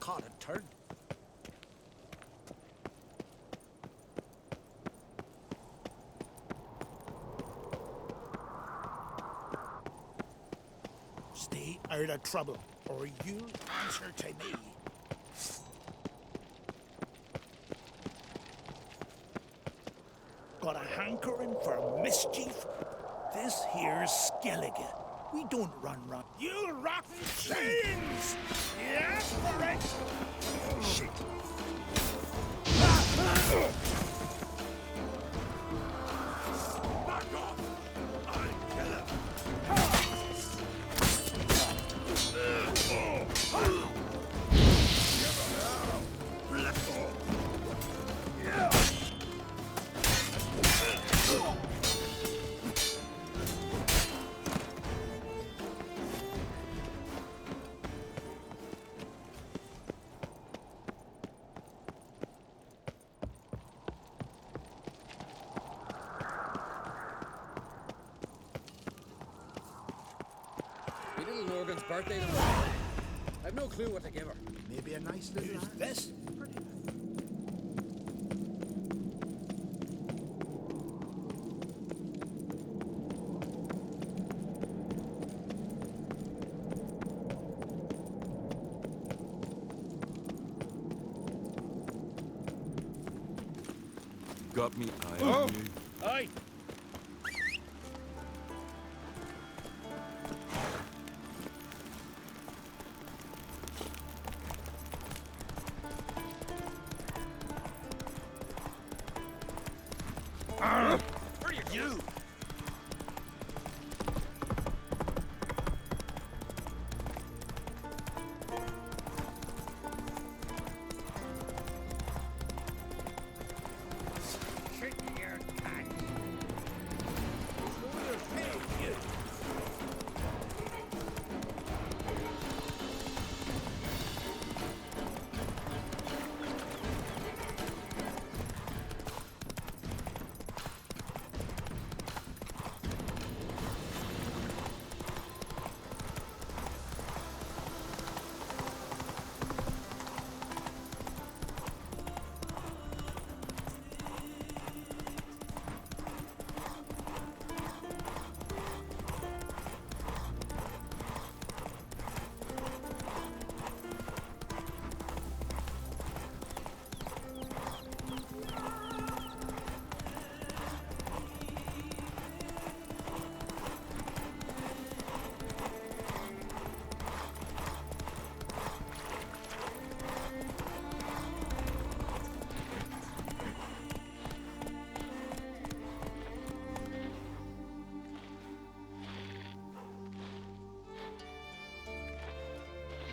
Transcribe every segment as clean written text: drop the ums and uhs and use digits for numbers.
caught a turd. Stay out of trouble, or you'll answer to me. Got a hankering for mischief? This here's Skellige. We don't run. You rotten chains! Yeah, for it! Shit. Back off! I'll kill him! Morgan's birthday tomorrow. I've no clue what to give her. Maybe a nice little... Who's this? Got me eye on you. Aye. You!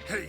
Hey,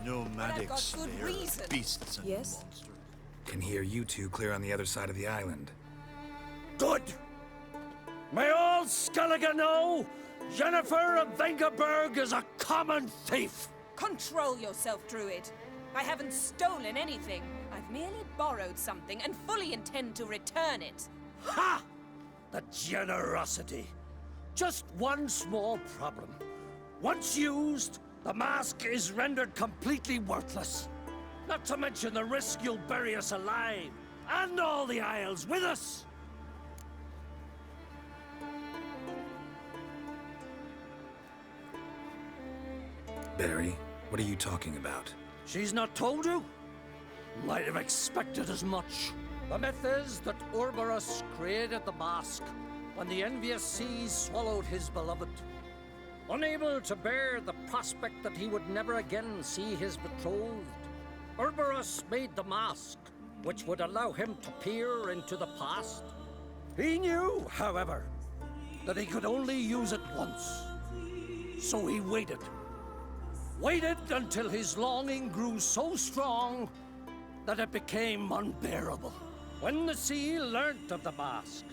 Nomadics, they're beasts and Yes? monsters. Can hear you two clear on the other side of the island. Good. May all Skellige know Jennifer of Vengerberg is a common thief. Control yourself, Druid. I haven't stolen anything. I've merely borrowed something and fully intend to return it. Ha! The generosity. Just one small problem. Once used, the mask is rendered completely worthless. Not to mention the risk you'll bury us alive, and all the Isles with us! Barry, what are you talking about? She's not told you? Might have expected as much. The myth is that Ouroboros created the mask when the envious seas swallowed his beloved. Unable to bear the prospect that he would never again see his betrothed, Ouroboros made the mask, which would allow him to peer into the past. He knew, however, that he could only use it once. So he waited. Waited until his longing grew so strong that it became unbearable. When the sea learnt of the mask,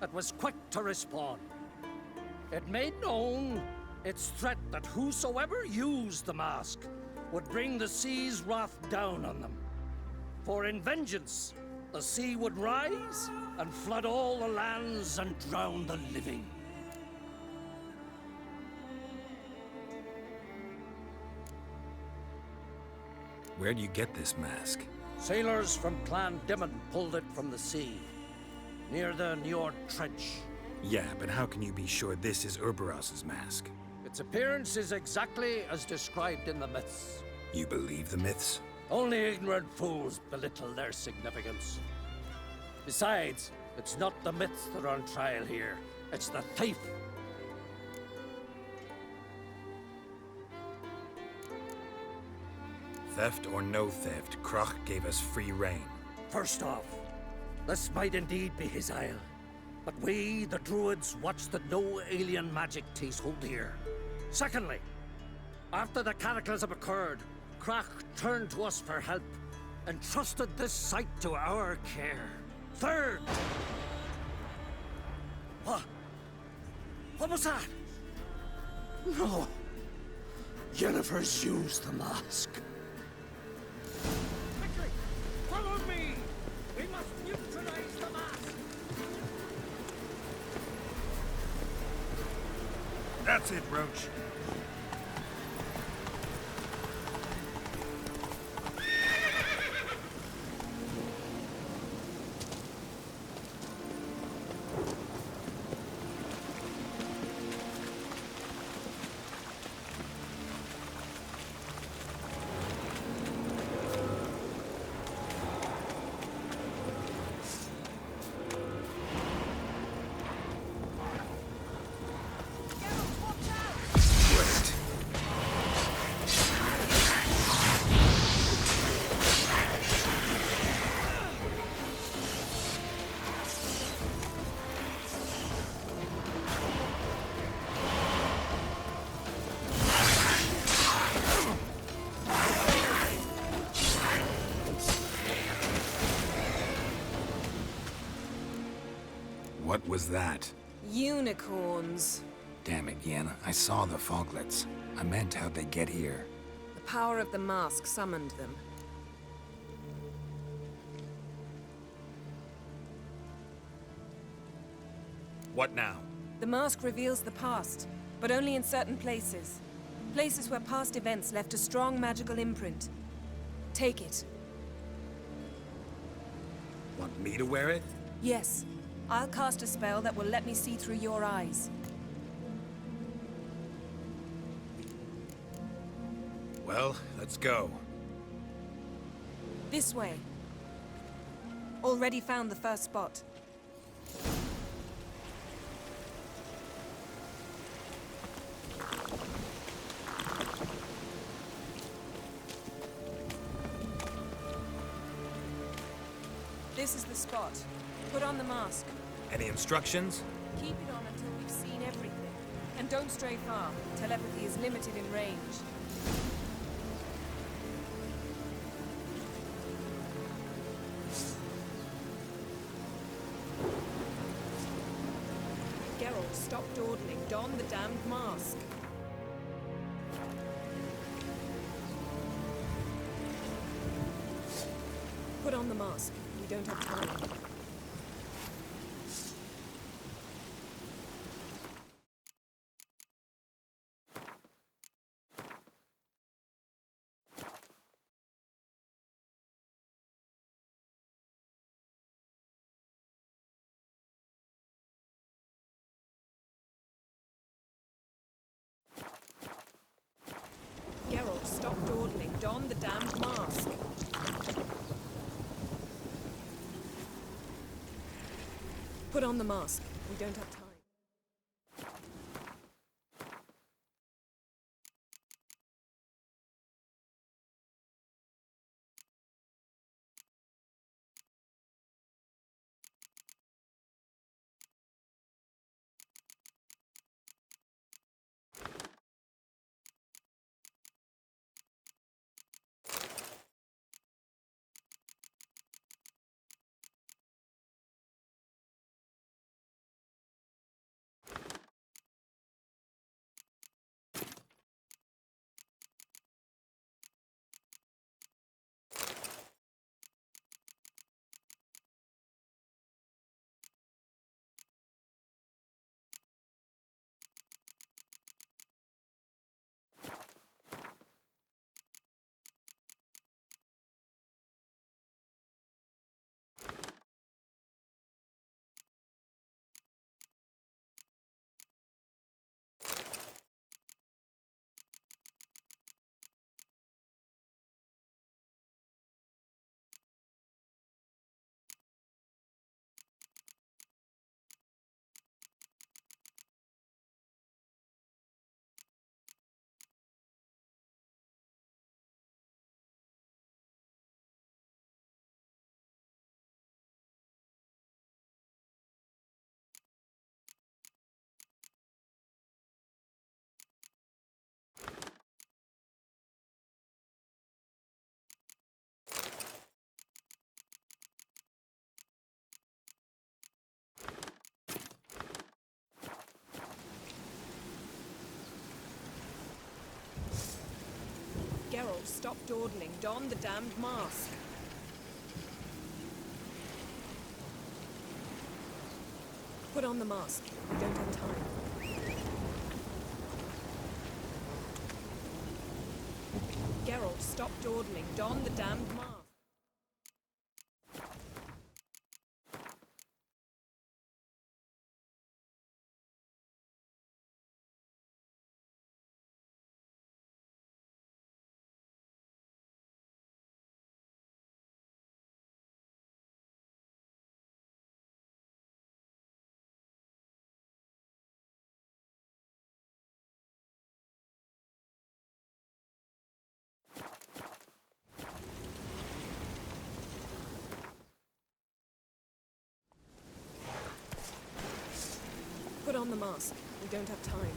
it was quick to respond. It made known its threat that whosoever used the mask would bring the sea's wrath down on them. For in vengeance, the sea would rise and flood all the lands and drown the living. Where'd you get this mask? Sailors from Clan Dimon pulled it from the sea, near the Njord Trench. Yeah, but how can you be sure this is Ouroboros' mask? Its appearance is exactly as described in the myths. You believe the myths? Only ignorant fools belittle their significance. Besides, it's not the myths that are on trial here. It's the thief. Theft or no theft, Kroch gave us free rein. First off, this might indeed be his isle. But we, the Druids, watch that no alien magic takes hold here. Secondly, after the cataclysm occurred, Kroch turned to us for help and trusted this site to our care. Third... What? What was that? No. Jennifer's used the mask. Quickly! Follow me! We must neutralize the mask! That's it, Roach. What was that? Unicorns. Damn it, Yen. I saw the foglets. I meant how'd they get here? The power of the mask summoned them. What now? The mask reveals the past, but only in certain places. Places where past events left a strong magical imprint. Take it. Want me to wear it? Yes. I'll cast a spell that will let me see through your eyes. Well, let's go. This way. Already found the first spot. This is the spot. Put on the mask. Any instructions? Keep it on until we've seen everything. And don't stray far. Telepathy is limited in range. Geralt, stop dawdling. Don the damned mask. Put on the mask. We don't have time. dawdling. Don the damned mask. Put on the mask. We don't have time. Geralt, stop dawdling. Don the damned mask. Put on the mask. We don't have time. Geralt, stop dawdling. Don the damned mask. Put on the mask. We don't have time.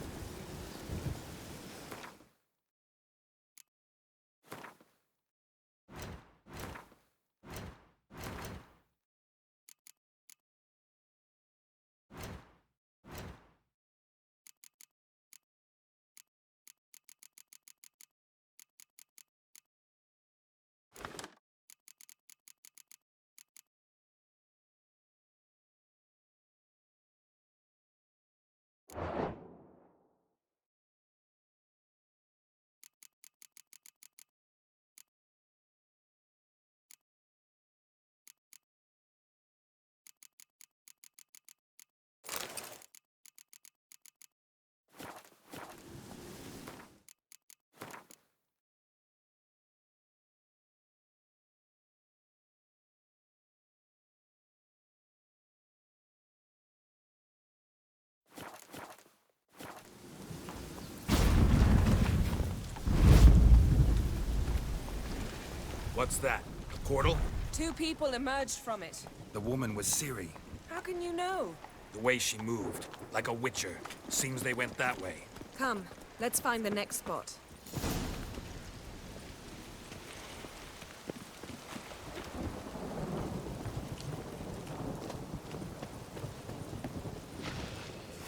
What's that? A portal? 2 people emerged from it. The woman was Ciri. How can you know? The way she moved, like a witcher. Seems they went that way. Come, let's find the next spot.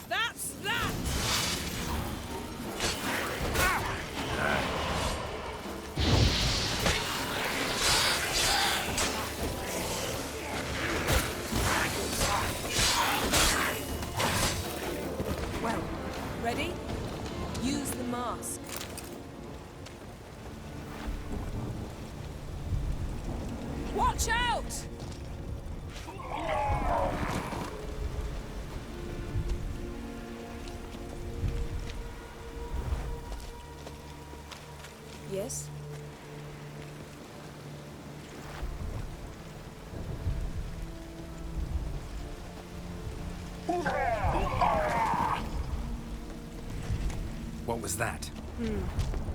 That's that! Well, ready? Use the mask. Watch out! Yes? What was that?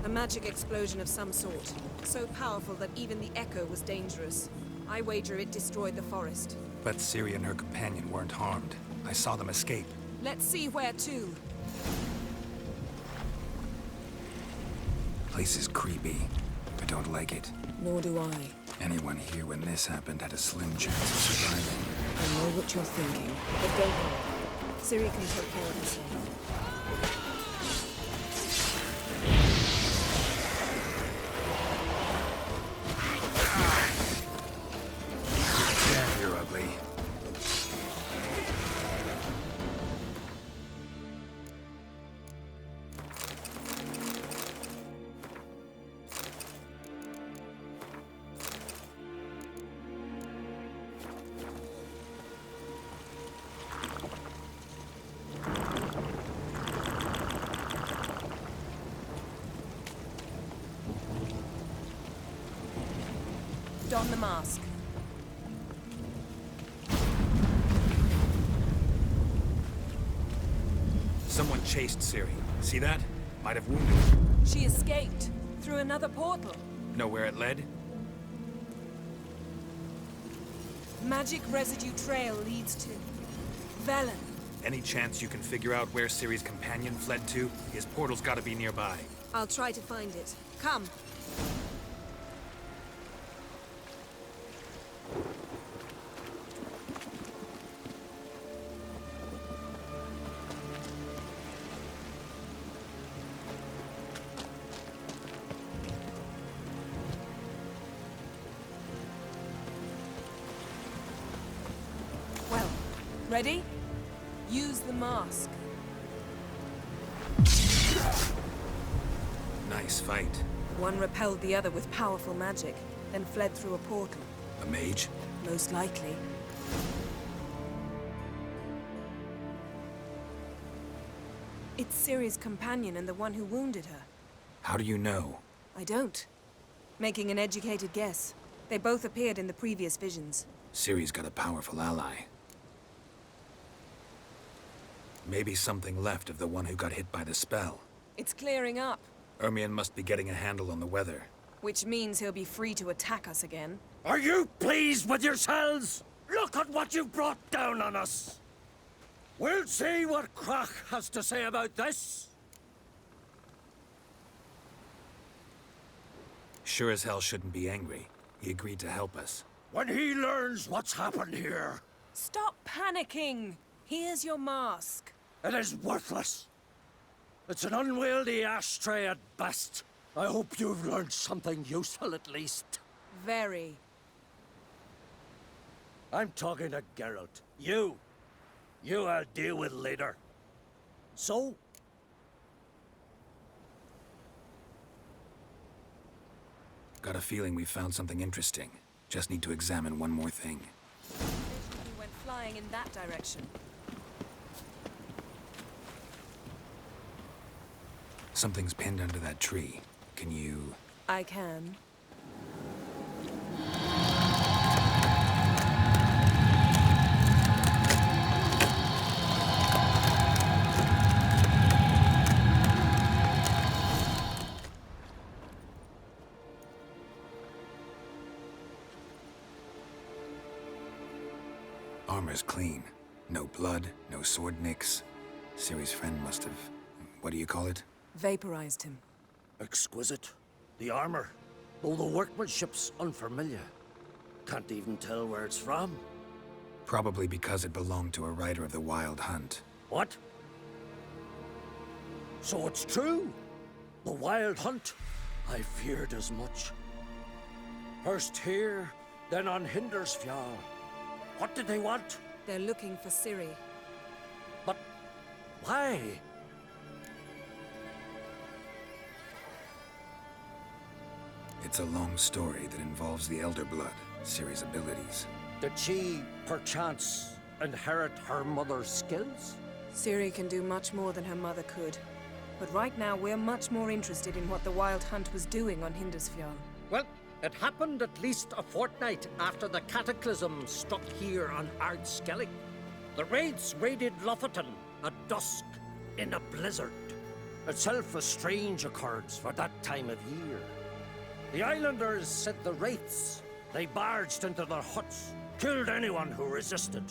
A magic explosion of some sort. So powerful that even the echo was dangerous. I wager it destroyed the forest. But Ciri and her companion weren't harmed. I saw them escape. Let's see where to. Place is creepy. I don't like it. Nor do I. Anyone here when this happened had a slim chance of surviving. I know what you're thinking, but don't worry. Ciri can take care of herself. Damn, you're ugly. Don the mask. Someone chased Ciri. See that? Might have wounded her. She escaped through another portal. Know where it led? Magic residue trail leads to Velen. Any chance you can figure out where Ciri's companion fled to? His portal's gotta be nearby. I'll try to find it. Come. Well, ready? Use the mask. Nice fight. One repelled the other with powerful magic, then fled through a portal. A mage? Most likely. It's Ciri's companion and the one who wounded her. How do you know? I don't. Making an educated guess. They both appeared in the previous visions. Ciri's got a powerful ally. Maybe something left of the one who got hit by the spell. It's clearing up, Ermion must be getting a handle on the weather. which means he'll be free to attack us again. Are you pleased with yourselves? Look at what you've brought down on us. We'll see what Crach has to say about this. Sure as hell shouldn't be angry. He agreed to help us. When he learns what's happened here, Stop panicking! Here's your mask. it is worthless. It's an unwieldy ashtray at best. I hope you've learned something useful at least. Very. I'm talking to Geralt. You I'll deal with later. So? Got a feeling we found something interesting. Just need to examine one more thing. We went flying in that direction. Something's pinned under that tree. Can you... I can. Armor's clean. No blood, no sword nicks. Ciri's friend must have... What do you call it? Vaporized him. Exquisite. The armor, though the workmanship's unfamiliar. Can't even tell where it's from. Probably because it belonged to a rider of the Wild Hunt. What? So it's true? The Wild Hunt? I feared as much. First here, then on Hindersfjall. What did they want? They're looking for Ciri. But why? It's a long story that involves the Elder Blood, Ciri's abilities. Did she, perchance, inherit her mother's skills? Ciri can do much more than her mother could. But right now, we're much more interested in what the Wild Hunt was doing on Hindersfjall. Well, it happened at least a fortnight after the cataclysm struck here on Ardskellig. The raids raided Lofoten at dusk in a blizzard. itself a strange occurrence for that time of year. The islanders said the wraiths. They barged into their huts, killed anyone who resisted,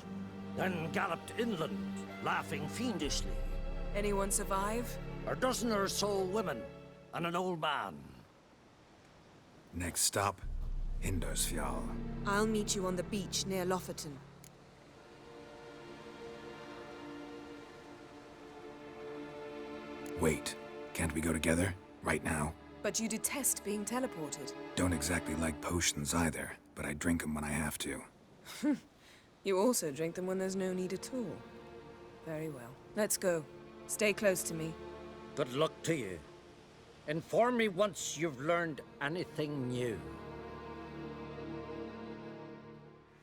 then galloped inland, laughing fiendishly. Anyone survive? A dozen or so women and an old man. Next stop, Indersfjall. I'll meet you on the beach near Lofoten. Wait, can't we go together? Right now? But you detest being teleported. Don't exactly like potions either, but I drink them when I have to. You also drink them when there's no need at all. Very well. Let's go. Stay close to me. Good luck to you. Inform me once you've learned anything new.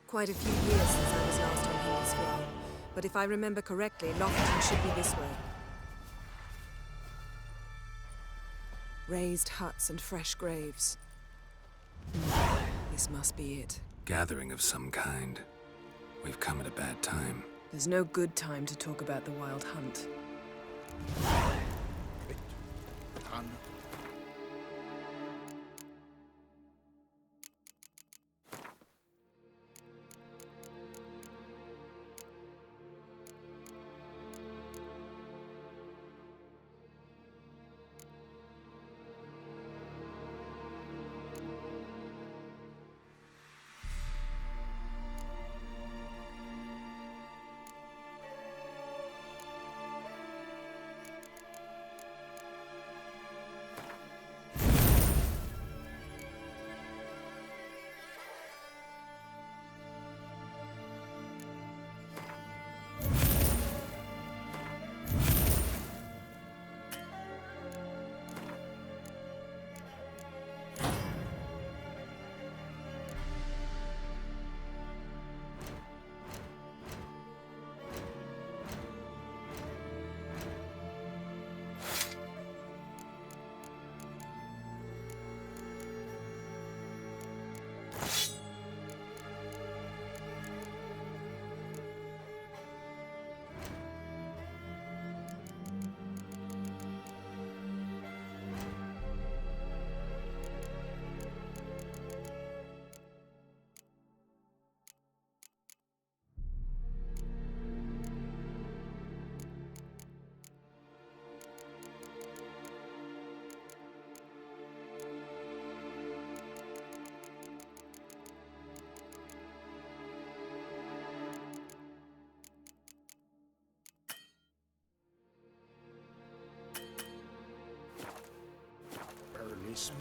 Quite a few years since I was last on Hindisfjall, but if I remember correctly, Lofoten should be this way. Raised huts and fresh graves. This must be it. Gathering of some kind. We've come at a bad time. There's no good time to talk about the Wild Hunt. Done.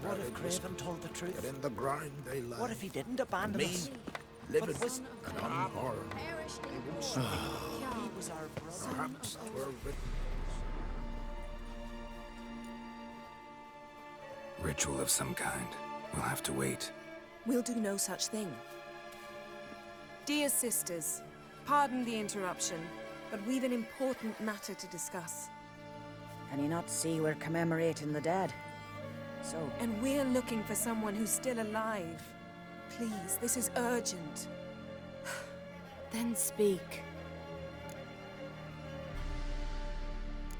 What if Craven told the truth? Get in the ground they lie. What if he didn't abandon Me, us? living was and unharmed. He was our brother. Perhaps 'twere written. Ritual of some kind. We'll have to wait. We'll do no such thing. Dear sisters, pardon the interruption, but we've an important matter to discuss. Can you not see we're commemorating the dead? So, And we're looking for someone who's still alive. Please, this is urgent. Then speak.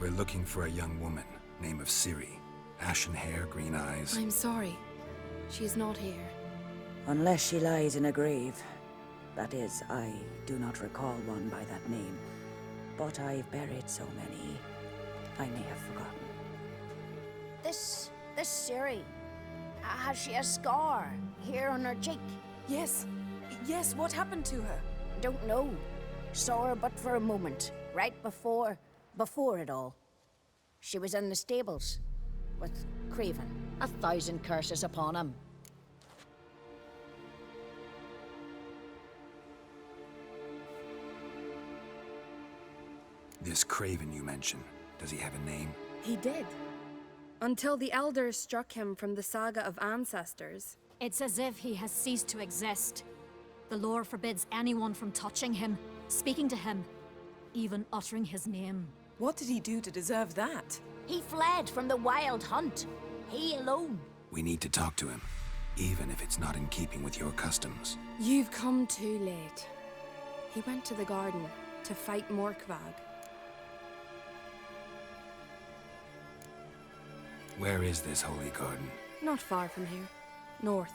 We're looking for a young woman, name of Ciri. Ashen hair, green eyes. I'm sorry. She is not here. unless she lies in a grave. That is, I do not recall one by that name. But I've buried so many, I may have forgotten. This Ciri, has she a scar here on her cheek? Yes. Yes, what happened to her? Don't know. Saw her but for a moment, right before it all. She was in the stables with Craven. 1,000 curses upon him. This Craven you mention, does he have a name? He did. Until the elders struck him from the saga of ancestors. It's as if he has ceased to exist. The lore forbids anyone from touching him, speaking to him, even uttering his name. What did he do to deserve that? He fled from the Wild Hunt. He alone. We need to talk to him, even if it's not in keeping with your customs. You've come too late. He went to the garden to fight Morkvag. Where is this holy garden? Not far from here. North.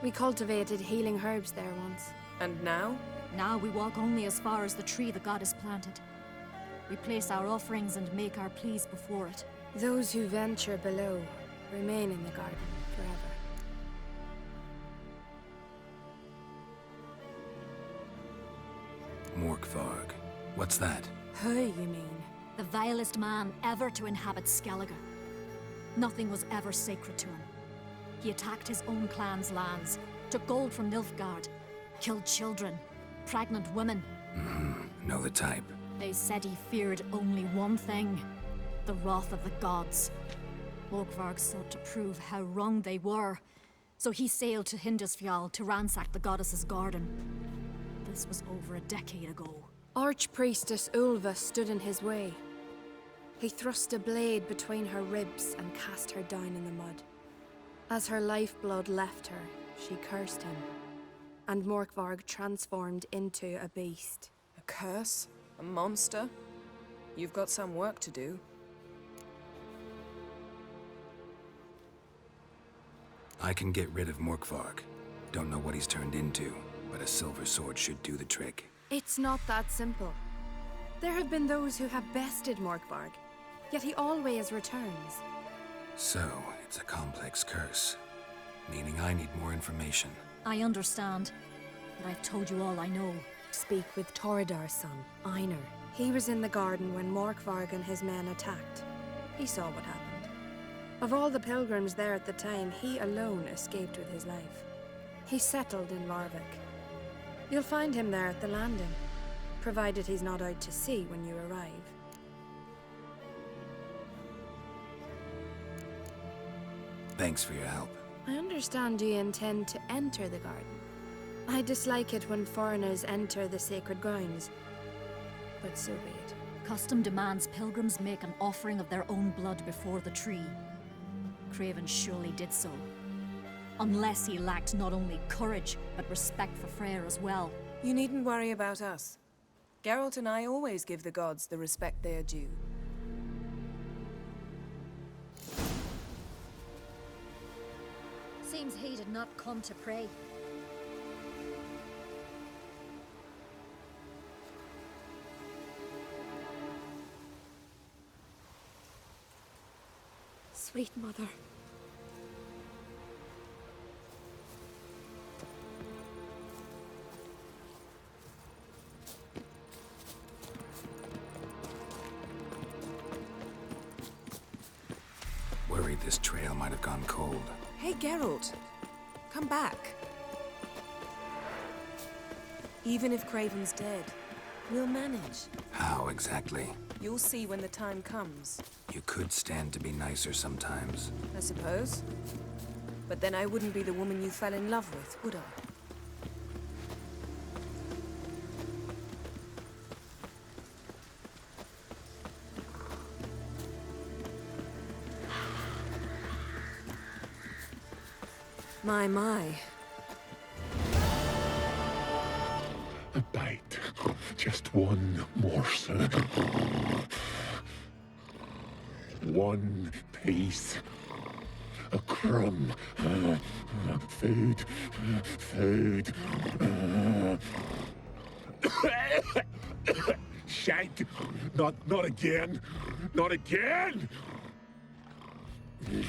We cultivated healing herbs there once. And now? Now we walk only as far as the tree the goddess planted. We place our offerings and make our pleas before it. Those who venture below remain in the garden forever. Morkvarg. What's that? Who, you mean? The vilest man ever to inhabit Skellige. Nothing was ever sacred to him. He attacked his own clan's lands, took gold from Nilfgaard, killed children, pregnant women. Know the type. They said he feared only one thing, the wrath of the gods. Morkvarg sought to prove how wrong they were, so he sailed to Hindisfjall to ransack the goddess's garden. This was over a decade ago. Archpriestess Ulva stood in his way. He thrust a blade between her ribs and cast her down in the mud. As her lifeblood left her, she cursed him, and Morkvarg transformed into a beast. A curse? A monster? You've got some work to do. I can get rid of Morkvarg. Don't know what he's turned into, but a silver sword should do the trick. It's not that simple. There have been those who have bested Morkvarg, yet he always returns. So, it's a complex curse, meaning I need more information. I understand, but I've told you all I know. Speak with Torridar's son, Einar. He was in the garden when Morkvarg and his men attacked. He saw what happened. Of all the pilgrims there at the time, he alone escaped with his life. He settled in Varvik. You'll find him there at the landing, provided he's not out to sea when you arrive. Thanks for your help. I understand you intend to enter the garden. I dislike it when foreigners enter the sacred grounds, but so be it. Custom demands pilgrims make an offering of their own blood before the tree. Craven surely did so. Unless he lacked not only courage, but respect for Freyr as well. You needn't worry about us. Geralt and I always give the gods the respect they are due. Seems he did not come to pray. Sweet mother. Worried this trail might have gone cold. Hey, Geralt. Come back. Even if Craven's dead, we'll manage. How exactly? You'll see when the time comes. You could stand to be nicer sometimes. I suppose. But then I wouldn't be the woman you fell in love with, would I? My. A bite. Just one morsel. One piece. A crumb. Food. Food. Shank. Not again. Not again! He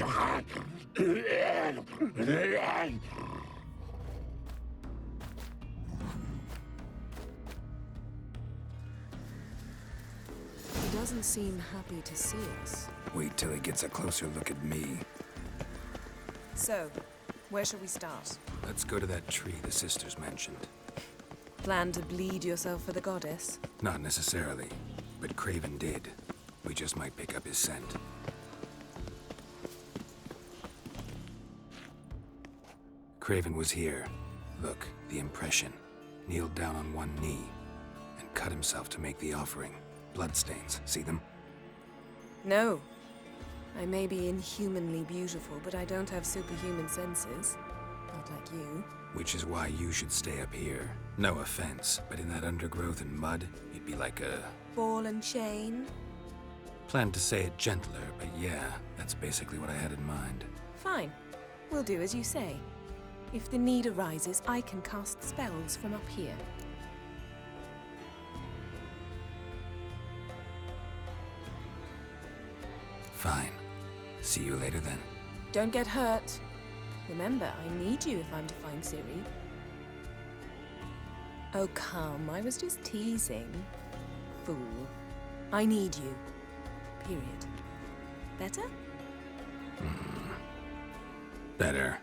doesn't seem happy to see us. Wait till he gets a closer look at me. So, where shall we start? Let's go to that tree the sisters mentioned. Plan to bleed yourself for the goddess? Not necessarily, but Craven did. We just might pick up his scent. Craven was here. Look, the impression. Kneeled down on one knee and cut himself to make the offering. Bloodstains, see them? No. I may be inhumanly beautiful, but I don't have superhuman senses. Not like you. Which is why you should stay up here. No offense, but in that undergrowth and mud, you'd be like a... Ball and chain? Planned to say it gentler, but yeah, that's basically what I had in mind. Fine. We'll do as you say. If the need arises, I can cast spells from up here. Fine. See you later then. Don't get hurt. Remember, I need you if I'm to find Ciri. Oh, come. I was just teasing. Fool. I need you. Period. Better? Better.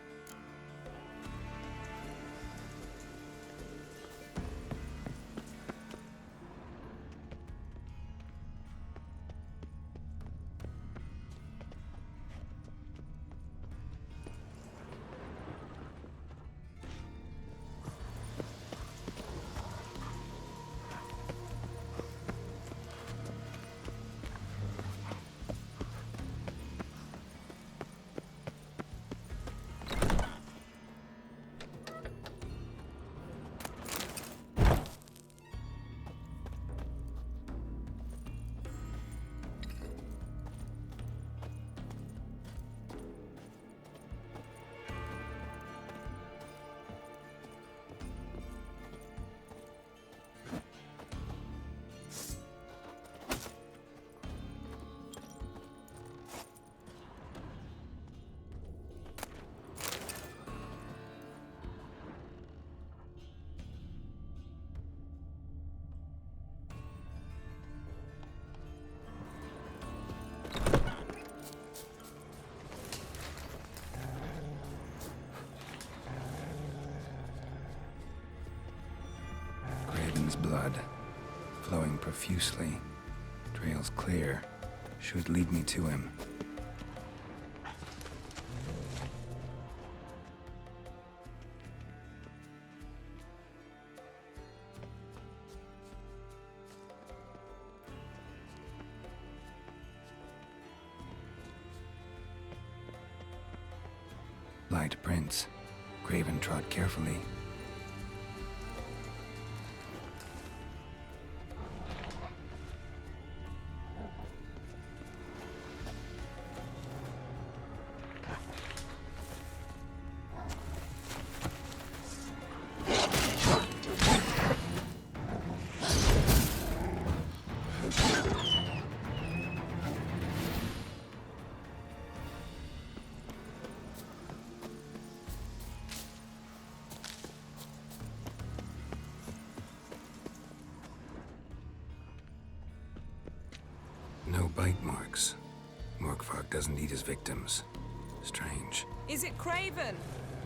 Blood, flowing profusely, trails clear, should lead me to him. Light prints. Craven trod carefully. No bite marks. Morkvarg doesn't eat his victims. Strange. Is it Craven?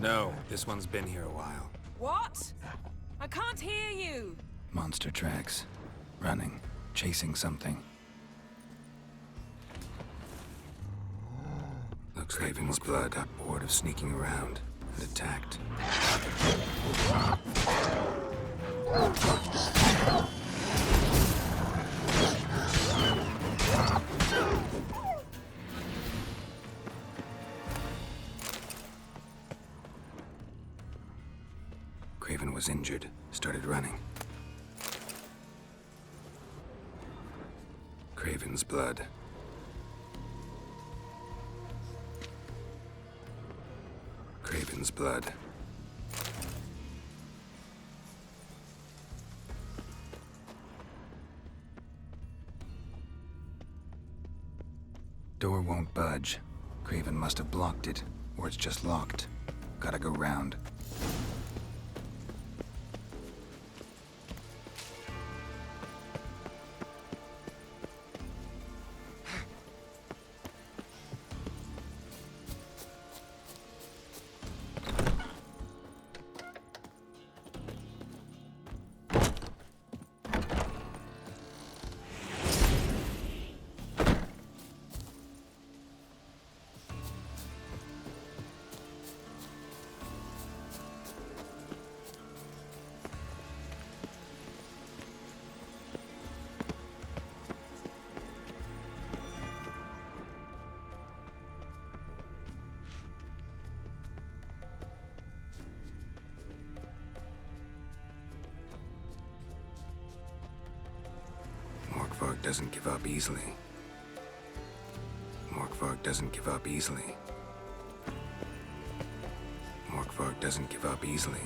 No, this one's been here a while. What? I can't hear you. Monster tracks. Running. Chasing something. Looks like Craven's blood got bored of sneaking around and attacked. Craven was injured, started running. Craven's blood. Craven's blood. Door won't budge. Craven must have blocked it, or it's just locked. Gotta go round. Morkvarg doesn't give up easily. Morkvarg doesn't give up easily. Morkvarg doesn't give up easily.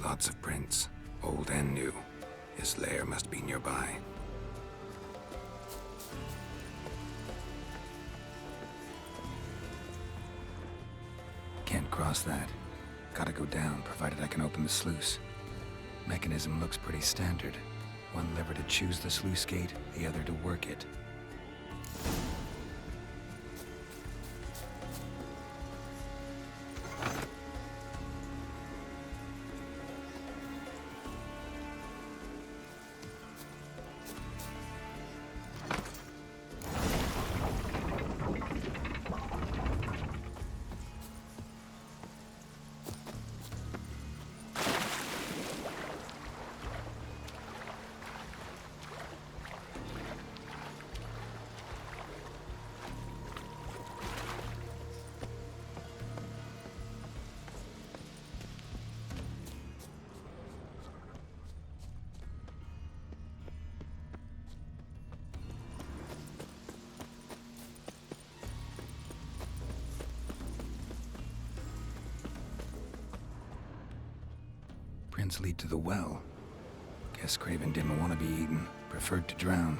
Lots of prints, old and new. His lair must be nearby. Can't cross that. Gotta go down, provided I can open the sluice. Mechanism looks pretty standard. One lever to choose the sluice gate, the other to work it. Prints lead to the well. Guess Craven didn't want to be eaten, preferred to drown.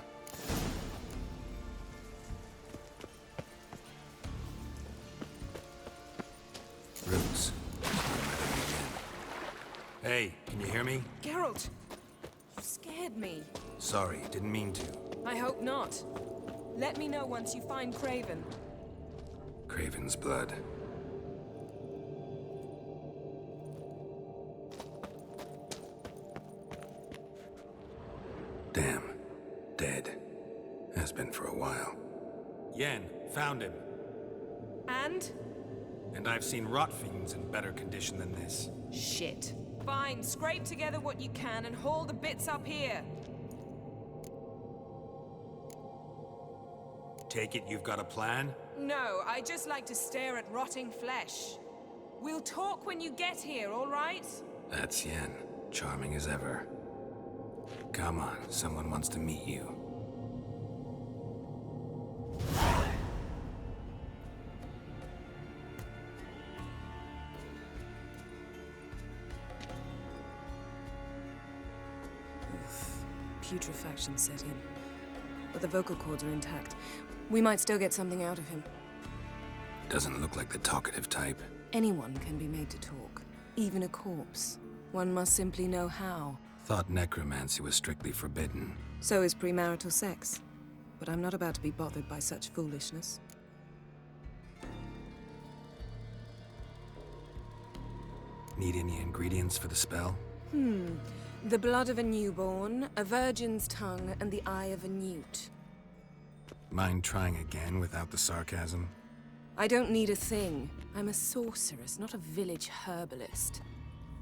Roots. Hey, can you hear me? Geralt! You scared me. Sorry, didn't mean to. I hope not. Let me know once you find Craven. Craven's blood. Damn. Dead. Has been for a while. Yen, found him. And? And I've seen rot fiends in better condition than this. Shit. Fine, scrape together what you can and haul the bits up here. Take it you've got a plan? No, I just like to stare at rotting flesh. We'll talk when you get here, all right? That's Yen. Charming as ever. Come on, someone wants to meet you. Putrefaction set in. But the vocal cords are intact. We might still get something out of him. Doesn't look like the talkative type. Anyone can be made to talk. Even a corpse. One must simply know how. Thought necromancy was strictly forbidden. So is premarital sex. But I'm not about to be bothered by such foolishness. Need any ingredients for the spell? The blood of a newborn, a virgin's tongue, and the eye of a newt. Mind trying again without the sarcasm? I don't need a thing. I'm a sorceress, not a village herbalist.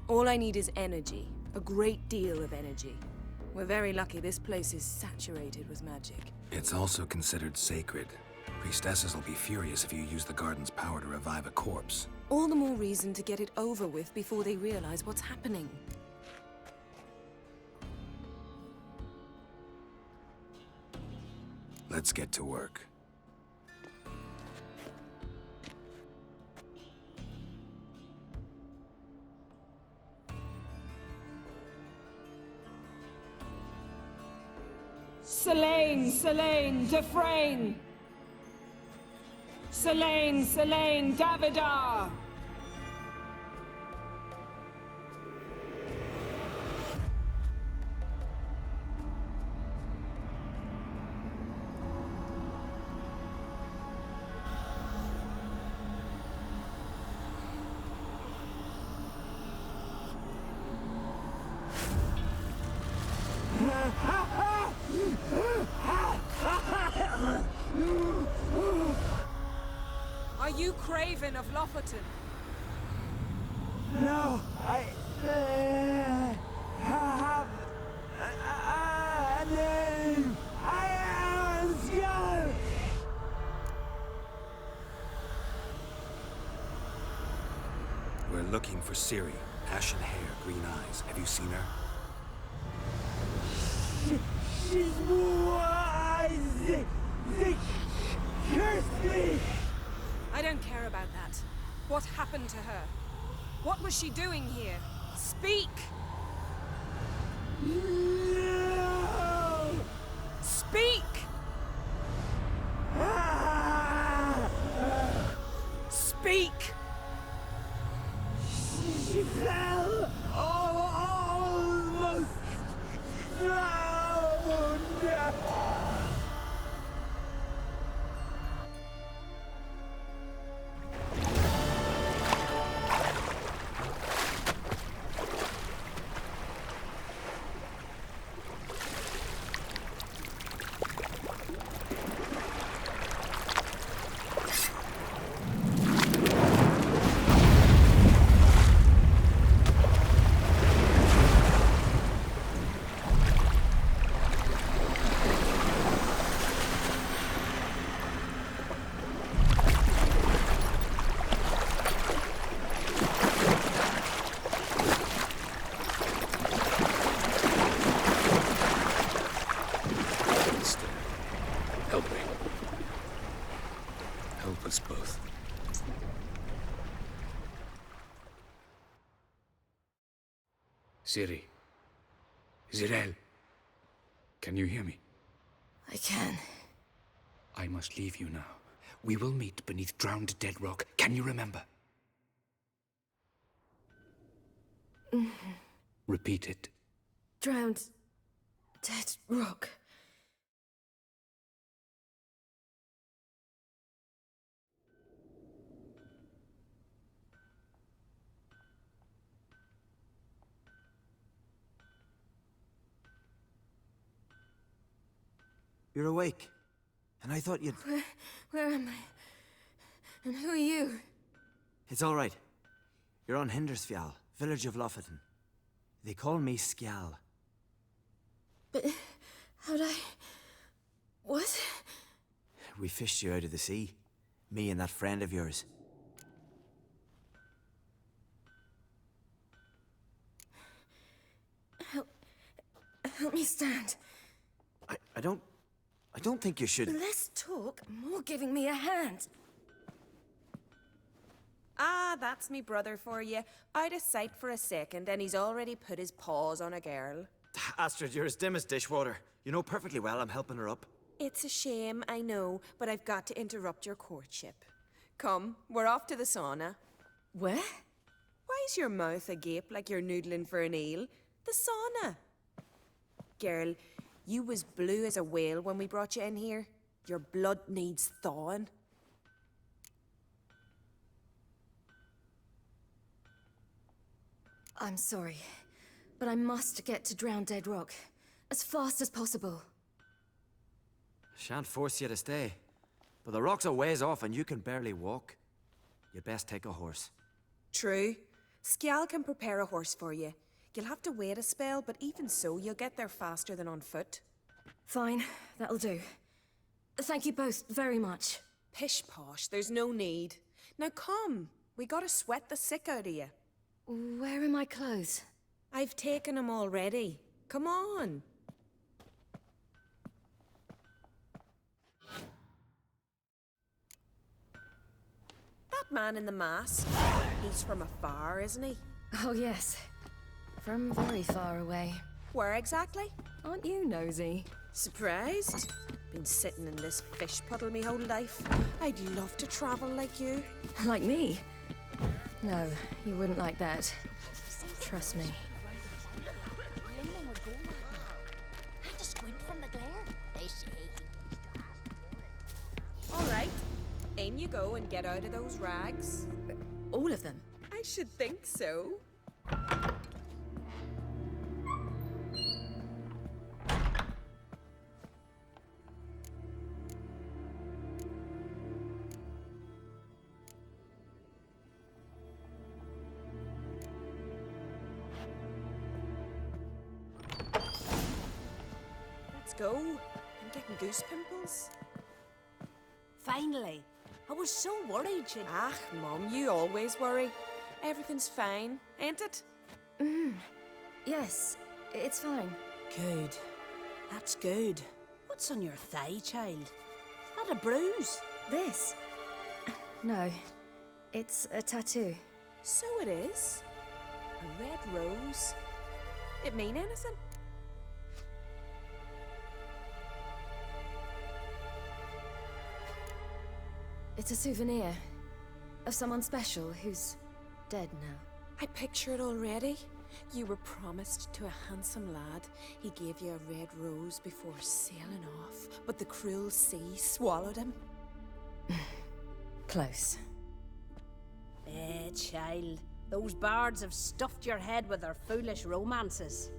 All I need is energy. A great deal of energy. We're very lucky this place is saturated with magic. It's also considered sacred. Priestesses will be furious if you use the garden's power to revive a corpse. All the more reason to get it over with before they realize what's happening. Let's get to work. Selene, Selene, Defrain! Selene, Selene, Davidar! Are you Craven of Lofoten? No, I have a name. I am Skull. We're looking for Ciri. Ashen hair, green eyes. Have you seen her? She's wise. They cursed me. I don't care about that. What happened to her? What was she doing here? Speak! No. Speak! Speak! She fell almost drowned. Help me. Help us both. Ciri. Zirel. Can you hear me? I can. I must leave you now. We will meet beneath drowned dead rock. Can you remember? Repeat it. Drowned. Dead rock. You're awake. And I thought you'd... Where am I? And who are you? It's all right. You're on Hindersfjall, village of Lofoten. They call me Skjal. But how'd I... What? We fished you out of the sea. Me and that friend of yours. Help me stand. I don't think you should... Less talk, more giving me a hand. Ah, that's me brother for you. Out of sight for a second, and he's already put his paws on a girl. Astrid, you're as dim as dishwater. You know perfectly well I'm helping her up. It's a shame, I know, but I've got to interrupt your courtship. Come, we're off to the sauna. Where? Why's your mouth agape like you're noodling for an eel? The sauna. Girl, you was blue as a whale when we brought you in here. Your blood needs thawing. I'm sorry, but I must get to Drowned Dead Rock as fast as possible. Shan't force you to stay. But the rock's a ways off and you can barely walk. You'd best take a horse. True. Skjal can prepare a horse for you. You'll have to wait a spell, but even so, you'll get there faster than on foot. Fine, that'll do. Thank you both very much. Pish posh, there's no need. Now come, we gotta sweat the sick out of you. Where are my clothes? I've taken them already. Come on. That man in the mask, he's from afar, isn't he? Oh yes, from very far away. Where exactly? Aren't you nosy? Surprised? Been sitting in this fish puddle me whole life. I'd love to travel like you. Like me? No, you wouldn't like that. Trust me. Had to squint from the glare, they say. All right, in you go and get out of those rags. All of them? I should think so. Let's go. I'm getting goose pimples. Finally. I was so worried she'd... Ah, Mum, you always worry. Everything's fine, ain't it? Yes, it's fine. Good. That's good. What's on your thigh, child? Not a bruise. This? No, it's a tattoo. So it is. A red rose. It mean anything? It's a souvenir of someone special who's dead now. I picture it already. You were promised to a handsome lad. He gave you a red rose before sailing off, but the cruel sea swallowed him. Close. Child. Those bards have stuffed your head with their foolish romances.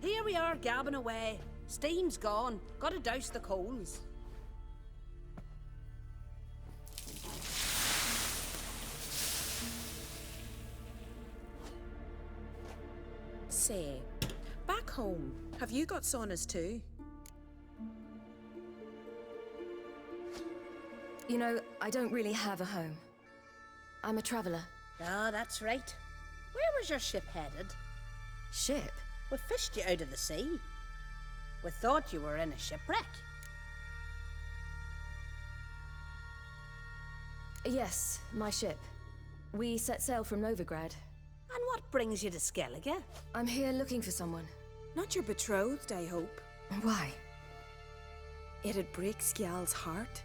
Here we are, gabbing away. Steam's gone. Gotta douse the coals. Say, back home, have you got saunas too? You know, I don't really have a home. I'm a traveler. Ah, that's right. Where was your ship headed? Ship? We fished you out of the sea. We thought you were in a shipwreck. Yes, my ship. We set sail from Novigrad. And what brings you to Skellige? I'm here looking for someone. Not your betrothed, I hope. Why? It'd break Skjal's heart.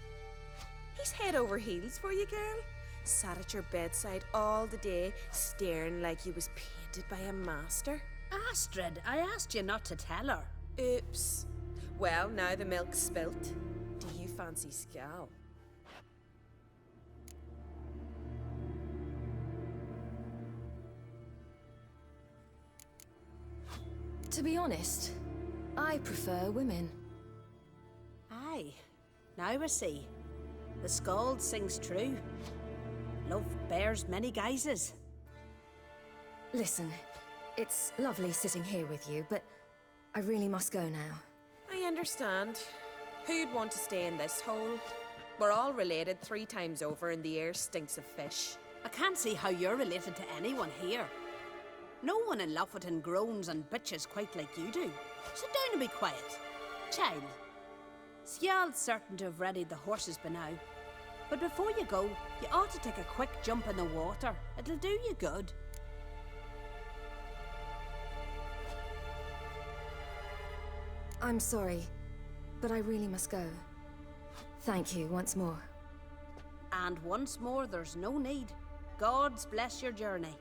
He's head over heels for you, girl. Sat at your bedside all the day, staring like he was painted by a master. Astrid, I asked you not to tell her. Oops. Well, now the milk's spilt. Do you fancy Skjal? To be honest, I prefer women. Aye. Now I see. The Skald sings true. Love bears many guises. Listen, it's lovely sitting here with you, but I really must go now. I understand. Who'd want to stay in this hole? We're all related 3 times over and the air stinks of fish. I can't see how you're related to anyone here. No one in Lofoten groans and bitches quite like you do. Sit down and be quiet. Child, Skjald's certain to have readied the horses by now. But before you go, you ought to take a quick jump in the water. It'll do you good. I'm sorry, but I really must go. Thank you once more. And once more, there's no need. Gods bless your journey.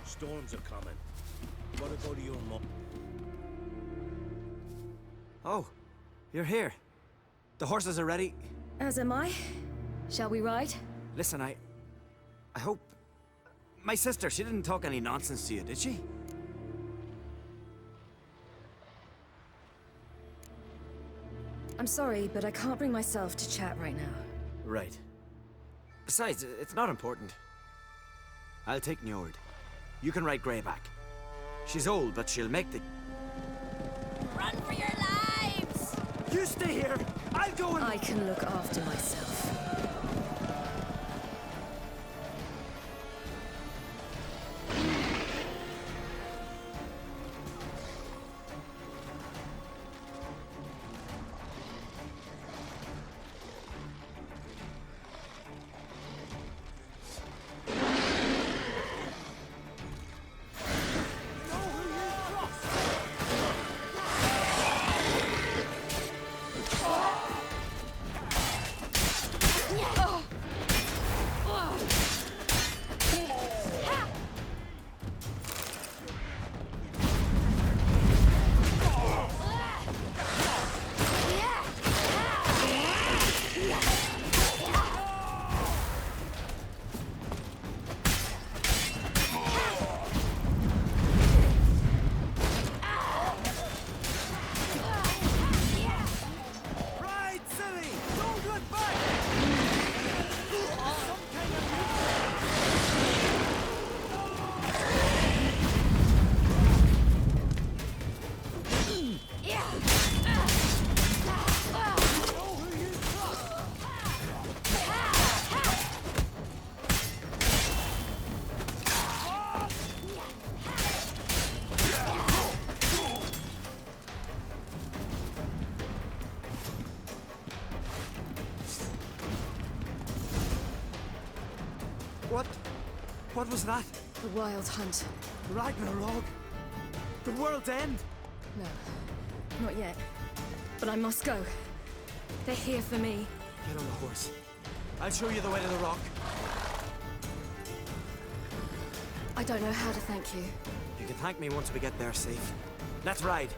Storms are coming. Gotta go to your mom. Oh, you're here. The horses are ready. As am I. Shall we ride? Listen, I hope... My sister, she didn't talk any nonsense to you, did she? I'm sorry, but I can't bring myself to chat right now. Right. Besides, it's not important. I'll take Njord. You can ride Greyback. She's old, but she'll make the... Run for your lives! You stay here! I'll go and... I can look after myself. What was that? The Wild Hunt. Ragnarok? The world's end? No, not yet. But I must go. They're here for me. Get on the horse. I'll show you the way to the rock. I don't know how to thank you. You can thank me once we get there safe. Let's ride.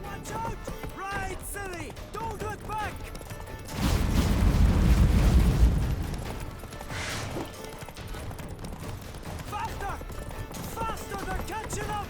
Watch out! Ride, silly! Don't look back! Faster! Faster! They're catching up!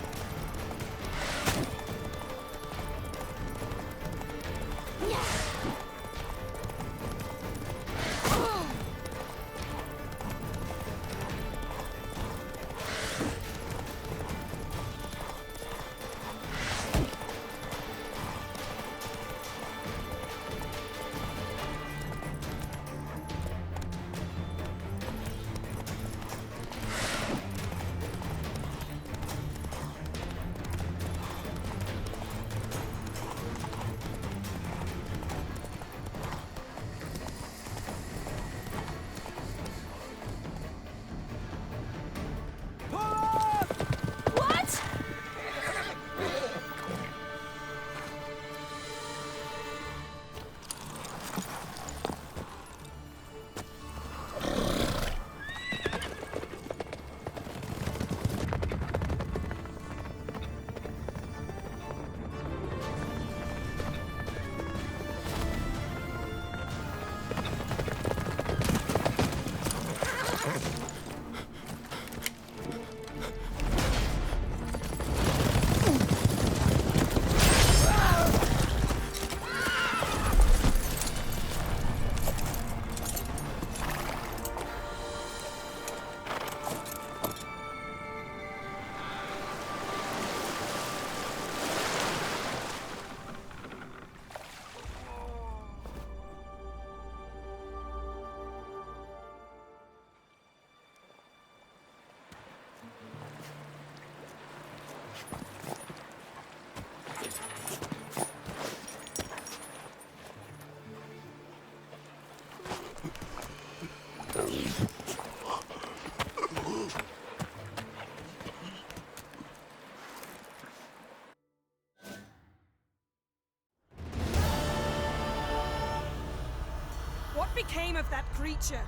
became of that creature?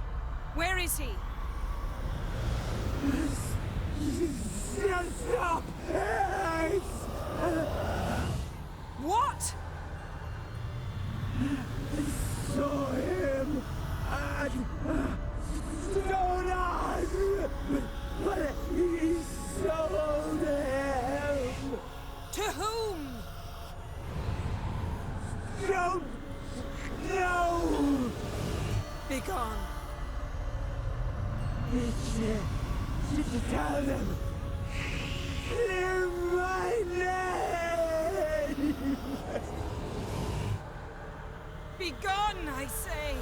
Where is he? Stop! What? Saw him at Stone, but he sold him. To whom? Don't know. Begone. Tell them. Clear my name. Begone, I say.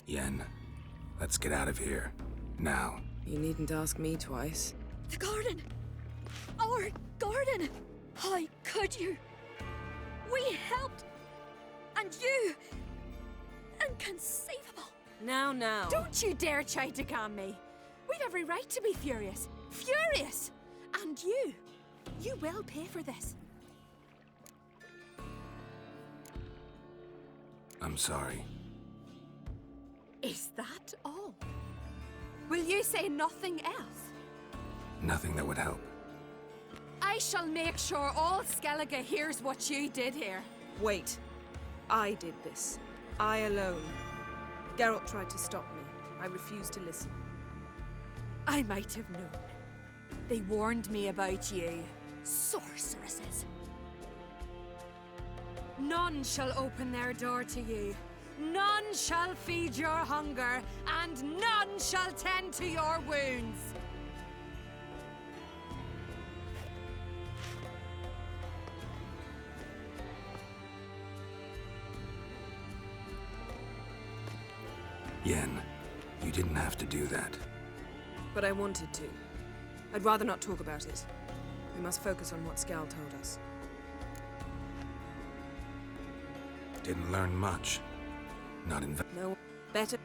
Yen, let's get out of here. Now. You needn't ask me twice. The garden! Our garden! How could you? We helped! And you! Inconceivable! Now. Don't you dare try to calm me. We've every right to be furious. Furious! And you will pay for this. I'm sorry. Is that all? Will you say nothing else? Nothing that would help. I shall make sure all Skellige hears what you did here. Wait. I did this. I alone. Geralt tried to stop me. I refused to listen. I might have known. They warned me about you. Sorceresses. None shall open their door to you. None shall feed your hunger, and none shall tend to your wounds. Yen, you didn't have to do that. But I wanted to. I'd rather not talk about it. We must focus on what Skal told us. Didn't learn much. Not in... No, better.